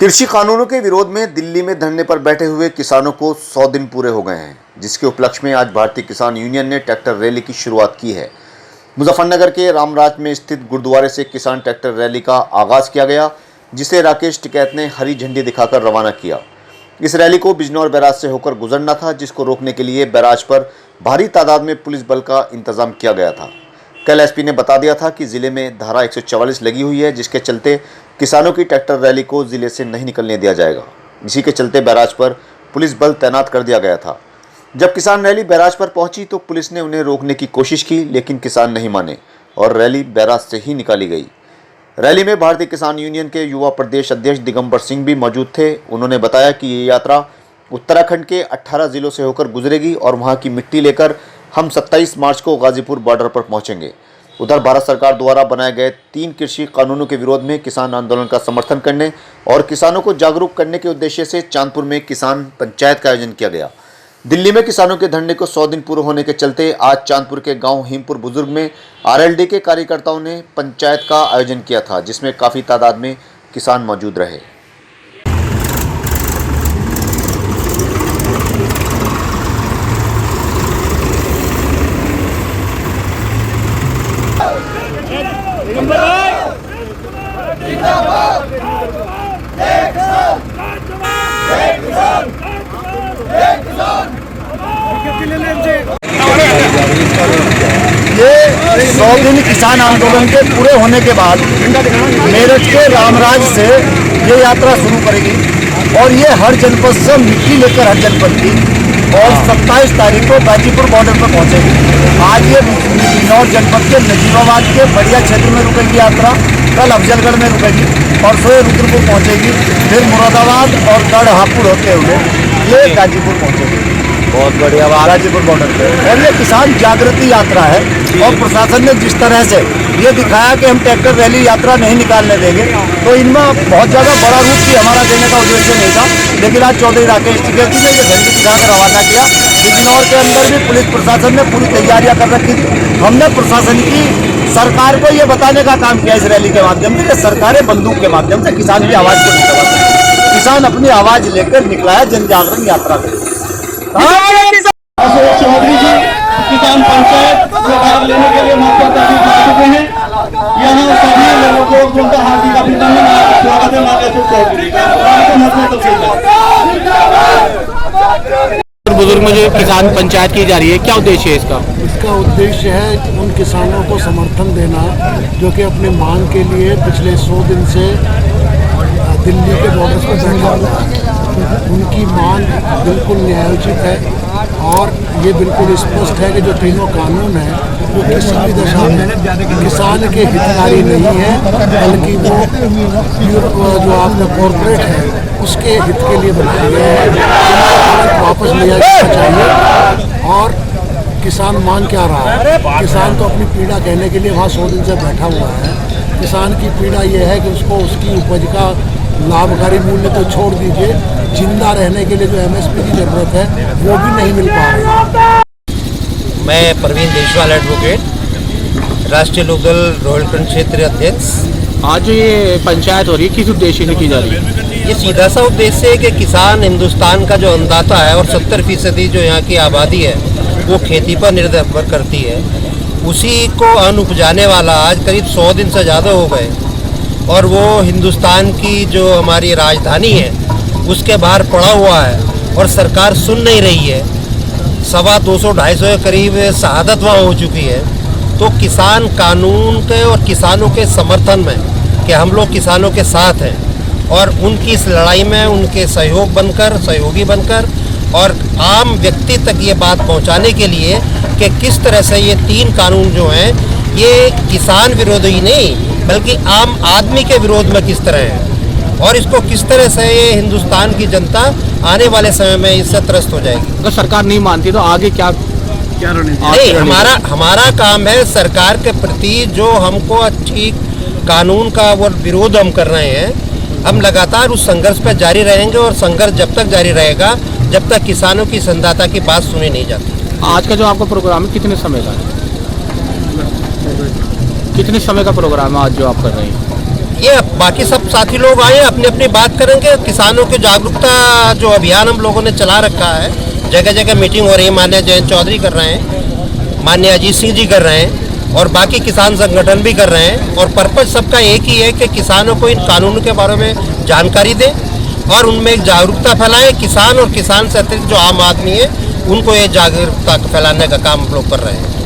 कृषि कानूनों के विरोध में दिल्ली में धरने पर बैठे हुए किसानों को 100 दिन पूरे हो गए हैं, जिसके उपलक्ष्य में आज भारतीय किसान यूनियन ने ट्रैक्टर रैली की शुरुआत की है। मुजफ्फरनगर के रामराज में स्थित गुरुद्वारे से किसान ट्रैक्टर रैली का आगाज किया गया, जिसे राकेश टिकैत ने हरी झंडी दिखाकर रवाना किया। इस रैली को बिजनौर बैराज से होकर गुजरना था, जिसको रोकने के लिए बैराज पर भारी तादाद में पुलिस बल का इंतजाम किया गया था। कल एसपी ने बता दिया था कि जिले में धारा 144 लगी हुई है, जिसके चलते किसानों की ट्रैक्टर रैली को जिले से नहीं निकलने दिया जाएगा। इसी के चलते बैराज पर पुलिस बल तैनात कर दिया गया था। जब किसान रैली बैराज पर पहुंची तो पुलिस ने उन्हें रोकने की कोशिश की, लेकिन किसान नहीं माने और रैली बैराज से ही निकाली गई। रैली में भारतीय किसान यूनियन के युवा प्रदेश अध्यक्ष दिगंबर सिंह भी मौजूद थे। उन्होंने बताया कि ये यात्रा उत्तराखंड के 18 जिलों से होकर गुजरेगी और वहां की मिट्टी लेकर हम 27 मार्च को गाजीपुर बॉर्डर पर पहुंचेंगे। उधर भारत सरकार द्वारा बनाए गए 3 कृषि कानूनों के विरोध में किसान आंदोलन का समर्थन करने और किसानों को जागरूक करने के उद्देश्य से चांदपुर में किसान पंचायत का आयोजन किया गया। दिल्ली में किसानों के धरने को 100 दिन पूरे होने के चलते आज चांदपुर के गांव हिमपुर बुजुर्ग में आरएलडी के कार्यकर्ताओं ने पंचायत का आयोजन किया था, जिसमें काफ़ी तादाद में किसान मौजूद रहे। ये 100 दिन किसान आंदोलन के पूरे होने के बाद मेरठ के रामराज से ये यात्रा शुरू करेगी और ये हर जनपद से मिट्टी लेकर हर जनपद की और 27 तारीख को गाजीपुर बॉर्डर पर पहुंचेगी। आज ये बिजनौर जनपद के नजीबाबाद के बढ़िया क्षेत्र में रुकेगी यात्रा, कल अफजलगढ़ में रुकेगी, परसों रुद्रपुर पहुंचेगी, फिर मुरादाबाद और गढ़हापुर होते हुए ये गाजीपुर पहुंचेगी। बहुत बढ़िया बात, गाजीपुर बॉर्डर पे। और ये किसान जागृति यात्रा है और प्रशासन ने जिस तरह से ये दिखाया कि हम ट्रैक्टर रैली यात्रा नहीं निकालने देंगे, तो इनमें बहुत ज़्यादा बड़ा रूप भी हमारा देने का उद्देश्य नहीं था। लेकिन आज चौधरी राकेश टिकैत ने ये झंडी दिखाकर रवाना किया। बिजनौर के अंदर भी पुलिस प्रशासन ने पूरी तैयारियां कर रखी थी। हमने प्रशासन की सरकार को ये बताने का काम किया इस रैली के माध्यम से कि सरकारें बंदूक के माध्यम से किसान की आवाज़ को नहीं दबा सकती। किसान अपनी आवाज़ लेकर निकला है जन जागरण यात्रा में। अशोक चौधरी जी किसान पंचायत से भाग लेने के लिए मौका तकलीफ आ चुके हैं। यहाँ सभी लोगों को उनका हार्दिक अभिनंदन, स्वागत है माननीय अशोक चौधरी का। बुजुर्ग में जो किसान पंचायत की जा रही है, क्या उद्देश्य है इसका? इसका उद्देश्य है उन किसानों को समर्थन देना जो कि अपनी मांग के लिए पिछले 100 दिन से दिल्ली के बॉर्डर पर बैठा हुआ है। उनकी मांग बिल्कुल न्यायोचित है और ये बिल्कुल स्पष्ट है कि जो तीनों कानून हैं वो किसी भी दशा में किसान के हितकारी नहीं है, बल्कि वो जो आपका कॉर्पोरेट है उसके हित के लिए बनाए गए हैं। वापस लिया जाना चाहिए। और किसान मान क्या रहा है? किसान तो अपनी पीड़ा कहने के लिए वहाँ 100 दिन से बैठा हुआ है। किसान की पीड़ा ये है कि उसको उसकी उपज का लाभकारी मूल्य तो छोड़ दीजिए, जिंदा रहने के लिए जो एमएसपी की जरूरत है वो भी नहीं मिल पा रही। मैं प्रवीण देशवाल एडवोकेट, राष्ट्रीय लोकदल रोहिलखंड क्षेत्र अध्यक्ष। आज ये पंचायत हो रही है, किस उद्देश्य से की जा रही है? ये सीधा सा उद्देश्य है कि किसान हिंदुस्तान का जो अन्नदाता है और 70% जो यहाँ की आबादी है वो खेती पर निर्भर करती है, उसी को अन्न उपजाने वाला आज करीब 100 दिन से ज़्यादा हो गए और वो हिंदुस्तान की जो हमारी राजधानी है उसके बाहर पड़ा हुआ है और सरकार सुन नहीं रही है। 250-250 के करीब शहादत वहाँ हो चुकी है। तो किसान कानून के और किसानों के समर्थन में कि हम लोग किसानों के साथ हैं और उनकी इस लड़ाई में उनके सहयोगी बनकर और आम व्यक्ति तक ये बात पहुंचाने के लिए कि किस तरह से ये 3 कानून जो हैं ये किसान विरोधी नहीं बल्कि आम आदमी के विरोध में किस तरह है और इसको किस तरह से ये हिंदुस्तान की जनता आने वाले समय में इससे त्रस्त हो जाएगी। अगर सरकार नहीं मानती तो आगे क्या नहीं, हमारा काम है सरकार के प्रति जो हमको अच्छी कानून का वो विरोध हम कर रहे हैं, हम लगातार उस संघर्ष पर जारी रहेंगे और संघर्ष जब तक जारी रहेगा जब तक किसानों की संदाता की बात सुनी नहीं जाती। आज का जो आपका प्रोग्राम है कितने समय का है? कितने समय का प्रोग्राम है आज जो आप कर रहे हैं? ये बाकी सब साथी लोग आए अपनी अपनी बात करेंगे। किसानों की जागरूकता जो अभियान हम लोगों ने चला रखा है, जगह जगह मीटिंग हो रही है, माननीय जयंत चौधरी कर रहे हैं, माननीय अजीत सिंह जी कर रहे हैं और बाकी किसान संगठन भी कर रहे हैं। और पर्पज सबका एक ही है कि किसानों को इन कानूनों के बारे में जानकारी दें और उनमें एक जागरूकता फैलाएं। किसान और किसान से अतिरिक्त जो आम आदमी है उनको ये जागरूकता फैलाने का काम हम लोग कर रहे हैं।